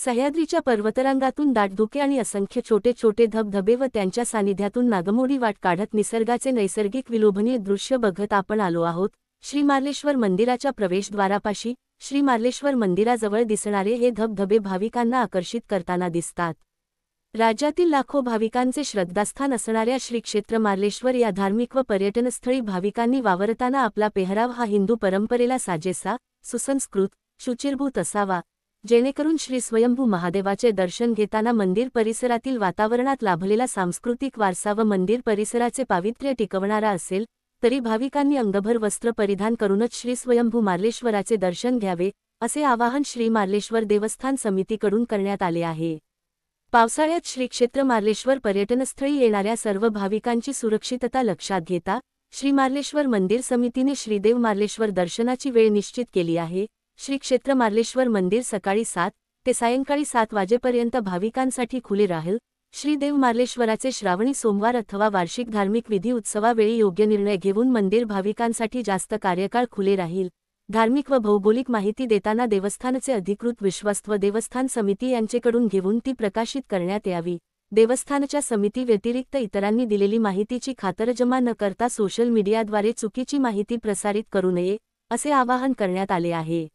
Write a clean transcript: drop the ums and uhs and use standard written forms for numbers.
सह्याद्रीच्या पर्वतरांगातून दाट धुके आणि असंख्य छोटे छोटे धबधबे व त्यांच्या सानिध्यातून नागमोडी वाट काढत निसर्गाचे नैसर्गिक विलोभनीय दृश्य बघत आपण आलो आहोत श्री मार्लेश्वर मंदिराच्या प्रवेशद्वारापाशी। श्री मार्लेश्वर मंदिराजवळ दिसणारे हे धबधबे भाविकांना आकर्षित करताना दिसतात। राज्यातील लाखो भाविकांचे श्रद्धास्थान असणाऱ्या श्री क्षेत्र मार्लेश्वर या धार्मिक व पर्यटनस्थळी भाविकांनी वावरताना आपला पेहराव हा हिंदू परंपरेला साजेसा, सुसंस्कृत, शुचिर्भूत असावा, जेणेकरून श्री स्वयंभू महादेवाचे दर्शन घेताना मंदिर परिसरातील वातावरणात लाभलेला सांस्कृतिक वारसा व मंदिर परिसराचे पावित्र्य टिकवणारा असेल, तरी भाविकांनी अंगभर वस्त्र परिधान करूनच श्री स्वयंभू मार्लेश्वराचे दर्शन घ्यावे, असे आवाहन श्री मार्लेश्वर देवस्थान समितीकडून करण्यात आले आहे। पावसाळ्यात श्री क्षेत्र मार्लेश्वर पर्यटनस्थळी येणाऱ्या सर्व भाविकांची सुरक्षितता लक्षात घेता श्री मार्लेश्वर मंदिर समितीने श्रीदेव मार्लेश्वर दर्शनाची वेळ निश्चित केली आहे। श्री क्षेत्र मार्लेश्वर मंदिर सकाळी 7 ते सायंकाळी 7 वाजेपर्यंत भाविकांसाठी खुले राहील। श्रीदेव मार्लेश्वराचे श्रावणी सोमवार अथवा वार्षिक धार्मिक विधी उत्सवावेळी योग्य निर्णय घेऊन मंदिर भाविकांसाठी जास्त कार्यकाळ खुले राहील। धार्मिक व भौगोलिक माहिती देताना देवस्थानचे अधिकृत विश्वस्त व देवस्थान समिती यांचेकडून घेऊन ती प्रकाशित करण्यात यावी। देवस्थानच्या समिती व्यतिरिक्त इतरांनी दिलेली माहितीची खातरजमा न करता सोशल मीडियाद्वारे चुकीची माहिती प्रसारित करू नये, असे आवाहन करण्यात आले आहे।